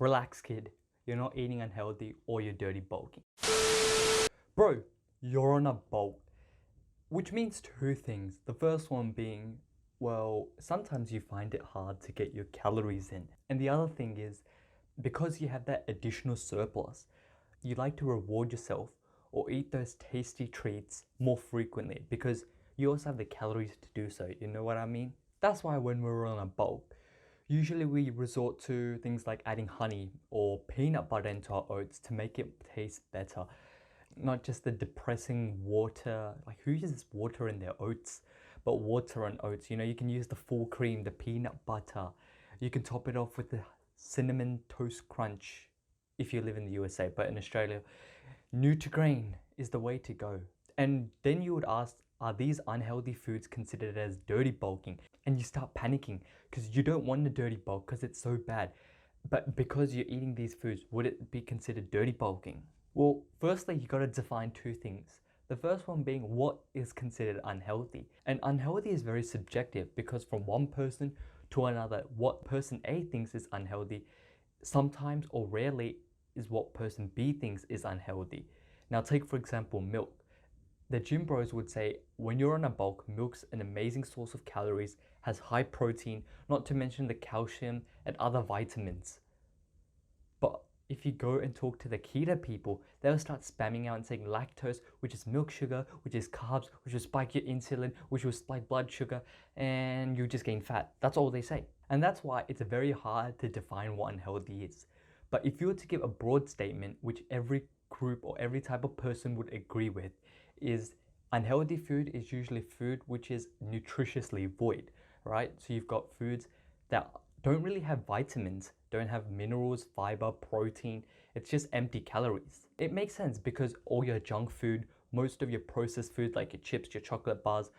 Relax, kid. You're not eating unhealthy or you're dirty bulking. Bro, you're on a bulk. Which means two things. The first one being, well, sometimes you find it hard to get your calories in. And the other thing is, because you have that additional surplus, you like to reward yourself or eat those tasty treats more frequently because you also have the calories to do so. You know what I mean? That's why when we're on a bulk, usually we resort to things like adding honey or peanut butter into our oats to make it taste better. Not just the depressing water, like who uses water in their oats, but water and oats. You know, you can use the full cream, the peanut butter. You can top it off with the cinnamon toast crunch if you live in the USA, but in Australia, Nutri-Grain is the way to go. And then you would ask, are these unhealthy foods considered as dirty bulking? And you start panicking because you don't want the dirty bulk because it's so bad. But because you're eating these foods, would it be considered dirty bulking? Well, firstly, you got to define two things. The first one being what is considered unhealthy. And unhealthy is very subjective because from one person to another, what person A thinks is unhealthy sometimes or rarely is what person B thinks is unhealthy. Now take for example milk. The gym bros would say when you're on a bulk, milk's an amazing source of calories, has high protein, not to mention the calcium and other vitamins. But if you go and talk to the keto people, they'll start spamming out and saying lactose, which is milk sugar, which is carbs, which will spike your insulin, which will spike blood sugar, and you just gain fat. That's all they say. And that's why it's very hard to define what unhealthy is. But if you were to give a broad statement, which every group or every type of person would agree with, is unhealthy food is usually food which is nutritiously void, right? So you've got foods that don't really have vitamins, don't have minerals, fiber, protein. It's just empty calories. It makes sense because all your junk food, most of your processed food like your chips, your chocolate bars,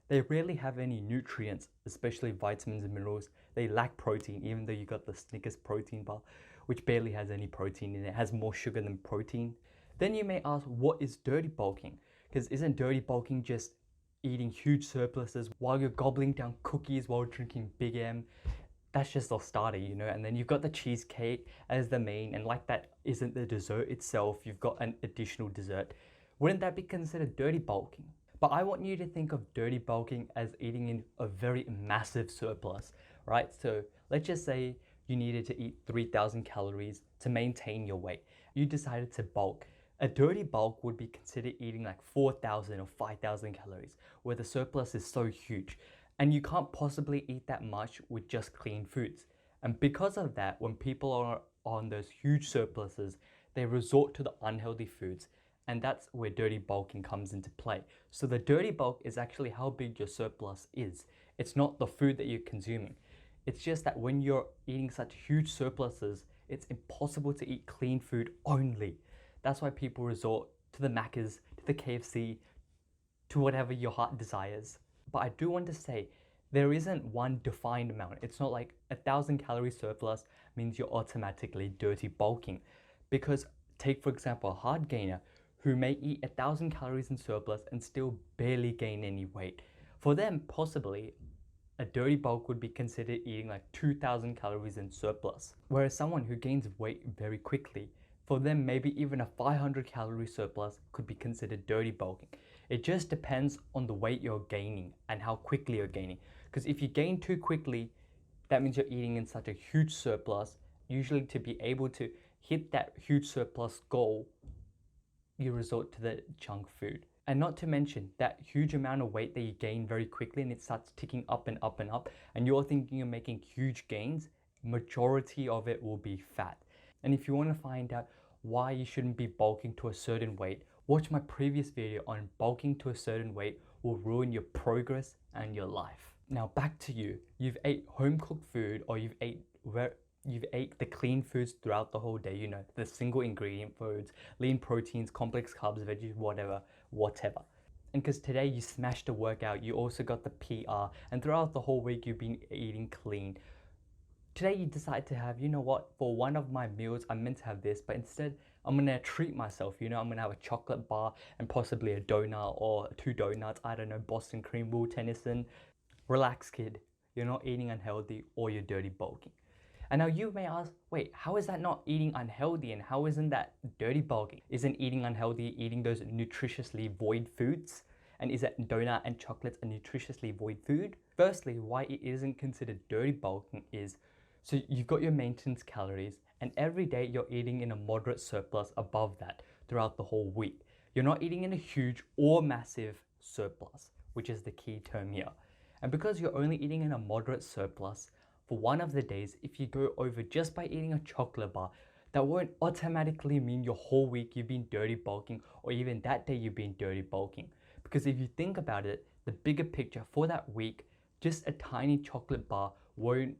they rarely have any nutrients, especially vitamins and minerals. They lack protein, even though you got the Snickers protein bar, which barely has any protein in it. It has more sugar than protein. Then you may ask, what is dirty bulking? Because isn't dirty bulking just eating huge surpluses while you're gobbling down cookies while drinking Big M? That's just a starter, you know, and then you've got the cheesecake as the main, and like that isn't the dessert itself, you've got an additional dessert. Wouldn't that be considered dirty bulking? But I want you to think of dirty bulking as eating in a very massive surplus, right? So let's just say you needed to eat 3,000 calories to maintain your weight. You decided to bulk. A dirty bulk would be considered eating like 4,000 or 5,000 calories, where the surplus is so huge. And you can't possibly eat that much with just clean foods. And because of that, when people are on those huge surpluses, they resort to the unhealthy foods. And that's where dirty bulking comes into play. So the dirty bulk is actually how big your surplus is. It's not the food that you're consuming. It's just that when you're eating such huge surpluses, it's impossible to eat clean food only. That's why people resort to the Maccas, to the KFC, to whatever your heart desires. But I do want to say, there isn't one defined amount. It's not like 1,000 calorie surplus means you're automatically dirty bulking. Because take for example a hard gainer who may eat 1,000 calories in surplus and still barely gain any weight. For them, possibly, a dirty bulk would be considered eating like 2,000 calories in surplus. Whereas someone who gains weight very quickly, for them maybe even a 500 calorie surplus could be considered dirty bulking. It just depends on the weight you're gaining and how quickly you're gaining. Because if you gain too quickly, that means you're eating in such a huge surplus. Usually to be able to hit that huge surplus goal, you resort to the junk food. And not to mention that huge amount of weight that you gain very quickly and it starts ticking up and up and up, and you're thinking you're making huge gains, majority of it will be fat. And if you want to find out why you shouldn't be bulking to a certain weight, watch my previous video on bulking to a certain weight will ruin your progress and your life. Now back to you. You've ate home cooked food, or you've ate the clean foods throughout the whole day, you know, the single ingredient foods, lean proteins, complex carbs, veggies, whatever. And because today you smashed a workout, you also got the PR, and throughout the whole week you've been eating clean. Today you decide to have, you know what, for one of my meals I'm meant to have this, but instead I'm gonna treat myself, you know, I'm gonna have a chocolate bar and possibly a donut or 2 donuts, I don't know, Boston cream wool, Tennyson. Relax, kid. You're not eating unhealthy or you're dirty bulking. And now you may ask, wait, how is that not eating unhealthy and how isn't that dirty bulking? Isn't eating unhealthy eating those nutritiously void foods? And is that donut and chocolates a nutritiously void food? Firstly, why it isn't considered dirty bulking is, so you've got your maintenance calories and every day you're eating in a moderate surplus above that throughout the whole week. You're not eating in a huge or massive surplus, which is the key term here. And because you're only eating in a moderate surplus, for one of the days, if you go over just by eating a chocolate bar, that won't automatically mean your whole week you've been dirty bulking or even that day you've been dirty bulking. Because if you think about it, the bigger picture for that week, just a tiny chocolate bar won't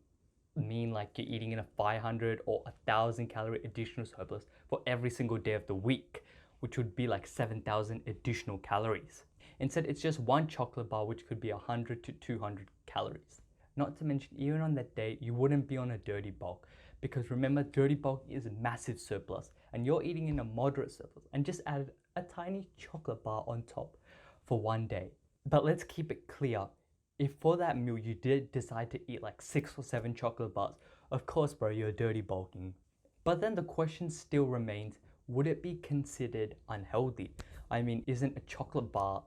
mean like you're eating in a 500 or 1,000 calorie additional surplus for every single day of the week, which would be like 7,000 additional calories. Instead, it's just one chocolate bar, which could be 100 to 200 calories. Not to mention, even on that day, you wouldn't be on a dirty bulk because remember, dirty bulk is a massive surplus and you're eating in a moderate surplus and just added a tiny chocolate bar on top for one day. But let's keep it clear. If for that meal you did decide to eat like 6 or 7 chocolate bars, of course, bro, you're dirty bulking. But then the question still remains, would it be considered unhealthy? I mean, isn't a chocolate bar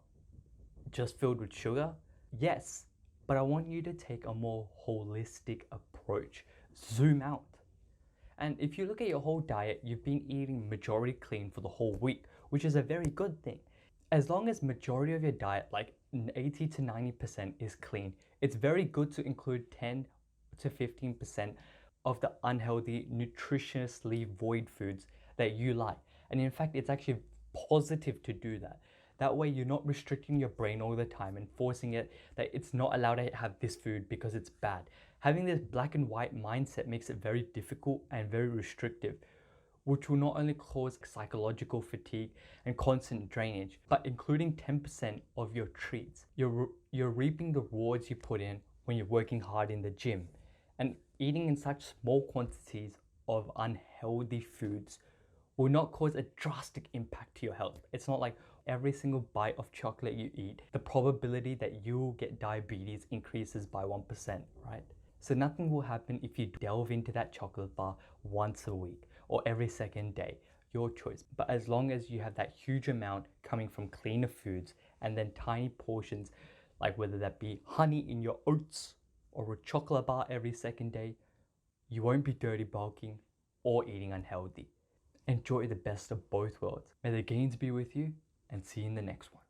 just filled with sugar? Yes, but I want you to take a more holistic approach. Zoom out. And if you look at your whole diet, you've been eating majority clean for the whole week, which is a very good thing. As long as majority of your diet, like 80 to 90% is clean, it's very good to include 10 to 15% of the unhealthy, nutritiously void foods that you like. And in fact, it's actually positive to do that. That way you're not restricting your brain all the time and forcing it that it's not allowed to have this food because it's bad. Having this black and white mindset makes it very difficult and very restrictive, which will not only cause psychological fatigue and constant drainage, but including 10% of your treats. You're reaping the rewards you put in when you're working hard in the gym. And eating in such small quantities of unhealthy foods will not cause a drastic impact to your health. It's not like every single bite of chocolate you eat, the probability that you will get diabetes increases by 1%, right? So nothing will happen if you delve into that chocolate bar once a week or every second day, your choice. But as long as you have that huge amount coming from cleaner foods and then tiny portions, like whether that be honey in your oats or a chocolate bar every second day, you won't be dirty bulking or eating unhealthy. Enjoy the best of both worlds. May the gains be with you and see you in the next one.